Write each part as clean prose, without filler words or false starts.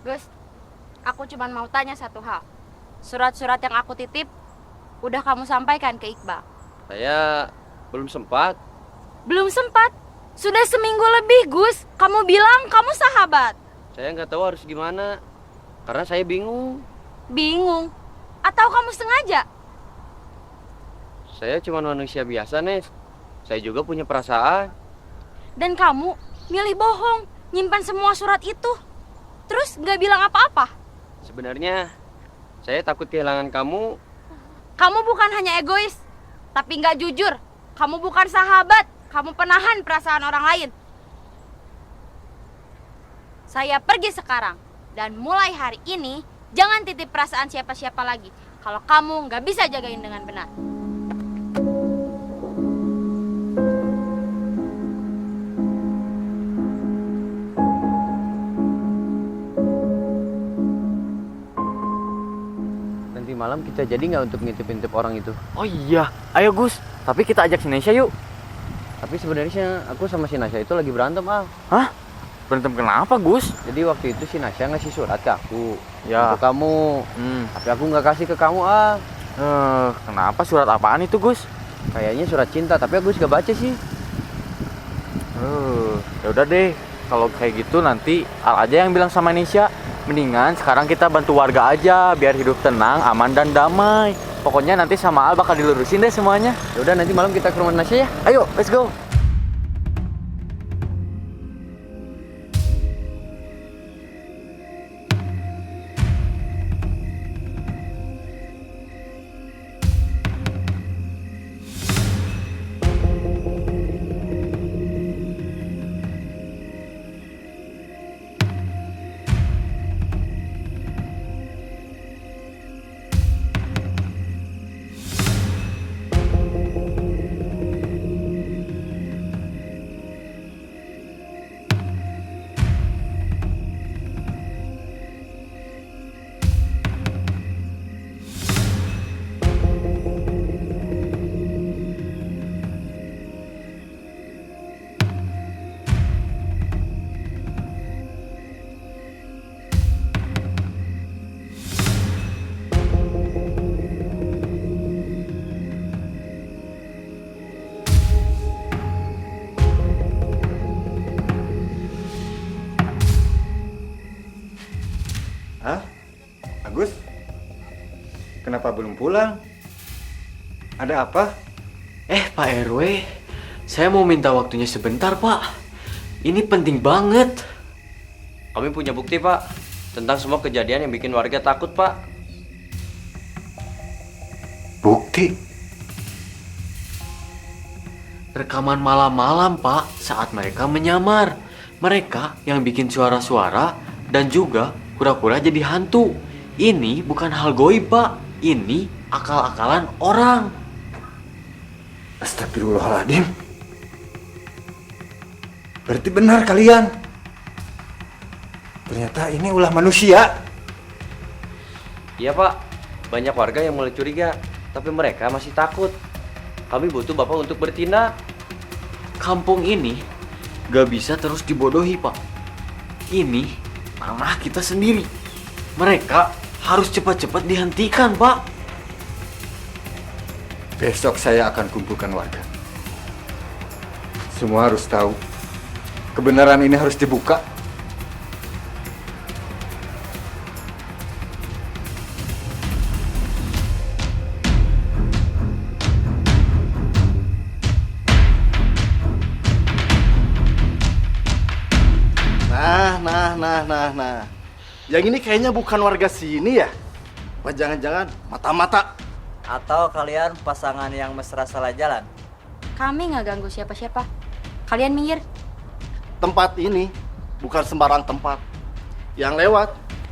Gus, aku cuma mau tanya satu hal. Surat-surat yang aku titip, udah kamu sampaikan ke Iqbal? Saya belum sempat. Belum sempat. Sudah seminggu lebih, Gus. Kamu bilang kamu sahabat. Saya nggak tahu harus gimana. Karena saya bingung. Bingung? Atau kamu sengaja? Saya cuma manusia biasa, Nes. Saya juga punya perasaan. Dan kamu milih bohong, nyimpan semua surat itu. Terus nggak bilang apa-apa. Sebenarnya saya takut kehilangan kamu. Kamu bukan hanya egois, tapi nggak jujur. Kamu bukan sahabat, kamu penahan perasaan orang lain. Saya pergi sekarang. Dan mulai hari ini, jangan titip perasaan siapa-siapa lagi. Kalau kamu nggak bisa jagain dengan benar. Nanti malam kita jadi nggak untuk ngintip-ngintip orang itu? Oh iya, ayo Gus. Tapi kita ajak si Nesya yuk. Tapi sebenarnya aku sama si Nasya itu lagi berantem, Al. Hah? Berantem kenapa Gus? Jadi waktu itu si Nasya ngasih surat ke aku. Ya. Untuk kamu. Tapi aku nggak kasih ke kamu, Al. Kenapa surat apaan itu Gus? Kayaknya surat cinta, tapi aku nggak baca sih. Ya udah deh. Kalau kayak gitu nanti Al aja yang bilang sama Nesya. Mendingan sekarang kita bantu warga aja biar hidup tenang, aman dan damai. Pokoknya nanti sama Al bakal dilurusin deh semuanya. Ya udah nanti malam kita ke rumah Nasya ya. Ayo, let's go. Hah? Agus? Kenapa belum pulang? Ada apa? Pak RW, saya mau minta waktunya sebentar Pak. Ini penting banget. Kami punya bukti, Pak. Tentang semua kejadian yang bikin warga takut, Pak. Bukti? Rekaman malam-malam Pak, saat mereka menyamar. Mereka yang bikin suara-suara dan juga pura-pura jadi hantu. Ini bukan hal goib Pak. Ini akal-akalan orang. Astagfirullahaladzim. Berarti benar kalian. Ternyata ini ulah manusia. Iya, Pak. Banyak warga yang mulai curiga, tapi mereka masih takut. Kami butuh Bapak untuk bertindak. Kampung ini gak bisa terus dibodohi Pak. Ini tanah kita sendiri. Mereka harus cepat-cepat dihentikan Pak. Besok saya akan kumpulkan warga. Semua harus tahu. Kebenaran ini harus dibuka. Nah. Yang ini kayaknya bukan warga sini ya? Apa jangan-jangan mata-mata? Atau kalian pasangan yang mesra salah jalan? Kami nggak ganggu siapa-siapa. Kalian minggir. Tempat ini bukan sembarang tempat. Yang lewat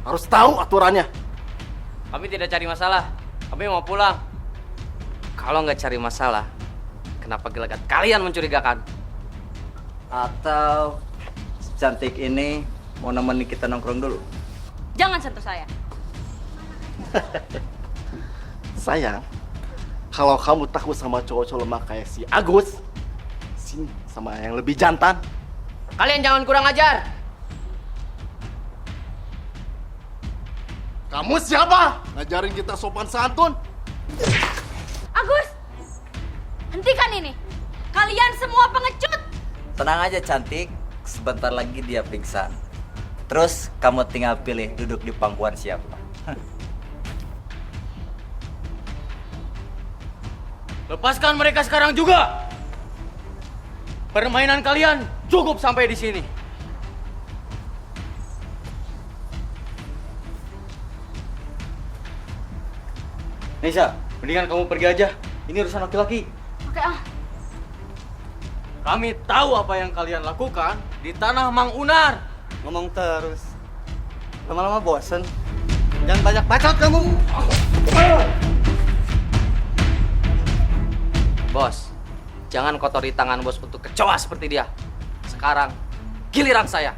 harus tahu aturannya. Kami tidak cari masalah. Kami mau pulang. Kalau nggak cari masalah, kenapa gelagat kalian mencurigakan? Atau cantik ini mau nemenin kita nongkrong dulu? Jangan sentuh saya. Sayang, kalau kamu takut sama cowok-cowok lemah kayak si Agus, sini sama yang lebih jantan. Kalian jangan kurang ajar. Kamu siapa? Ngajarin kita sopan santun? Agus, hentikan ini. Kalian semua pengecut. Tenang aja cantik, sebentar lagi dia pingsan. Terus kamu tinggal pilih duduk di pangkuan siapa. Lepaskan mereka sekarang juga. Permainan kalian cukup sampai di sini. Nisa, mendingan kamu pergi aja. Ini urusan laki-laki. Oke, Al. Kami tahu apa yang kalian lakukan di tanah Mang Unar. Ngomong terus. Lama-lama bosen. Jangan banyak bacot kamu. Bos, jangan kotori tangan bos untuk kecoa seperti dia. Sekarang, giliran saya.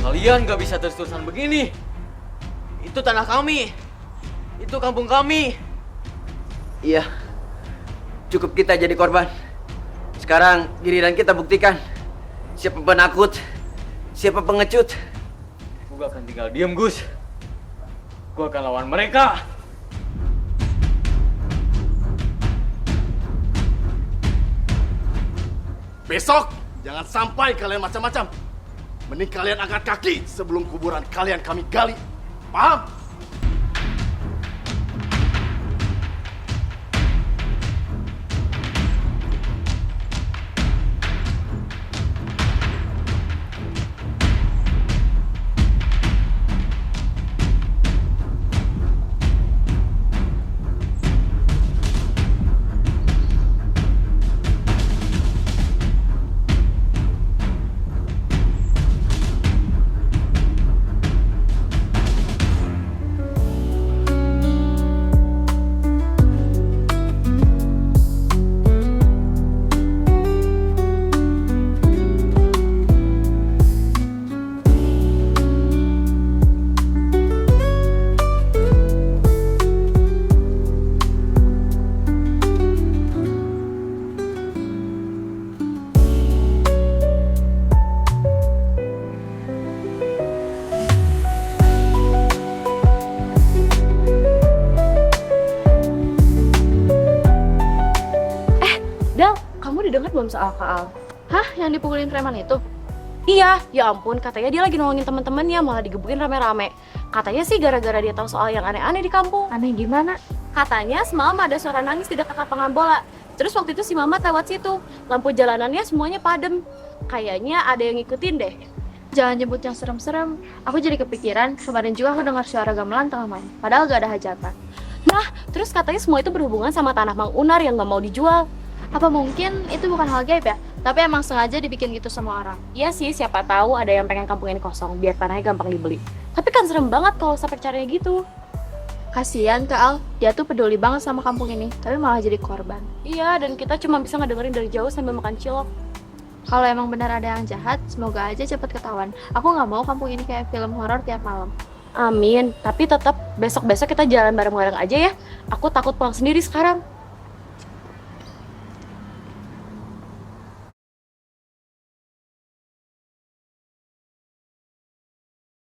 Kalian gak bisa terus-terusan begini. Itu tanah kami. Itu kampung kami. Iya, cukup kita jadi korban. Sekarang giliran kita buktikan siapa penakut, siapa pengecut. Gue gak akan tinggal diem, Gus. Gue akan lawan mereka. Besok jangan sampai kalian macam-macam. Mending kalian angkat kaki sebelum kuburan kalian kami gali. Paham? Dengar belum soal Kak Al? Hah? Yang dipukulin preman itu? Iya, ya ampun, katanya dia lagi nolongin teman-temannya, malah digebukin rame-rame. Katanya sih gara-gara dia tahu soal yang aneh-aneh di kampung. Aneh gimana? Katanya semalam ada suara nangis di dekat lapangan bola. Terus waktu itu si Mamat lewat situ. Lampu jalanannya semuanya padam. Kayaknya ada yang ngikutin deh. Jangan nyebut yang serem-serem. Aku jadi kepikiran, kemarin juga aku dengar suara gamelan tengah main. Padahal gak ada hajatan. Nah, terus katanya semua itu berhubungan sama tanah Mang Unar yang gak mau dijual. Apa mungkin itu bukan hal gaib ya? Tapi emang sengaja dibikin gitu sama orang. Iya sih, siapa tahu ada yang pengen kampung ini kosong biar tanahnya gampang dibeli. Tapi kan serem banget kalau sampai caranya gitu. Kasian Kak Al, dia tuh peduli banget sama kampung ini, tapi malah jadi korban. Iya, dan kita cuma bisa ngedengerin dari jauh sambil makan cilok. Kalau emang benar ada yang jahat, semoga aja cepet ketahuan. Aku nggak mau kampung ini kayak film horor tiap malam. Amin, tapi tetap besok-besok kita jalan bareng-bareng aja ya. Aku takut pulang sendiri sekarang.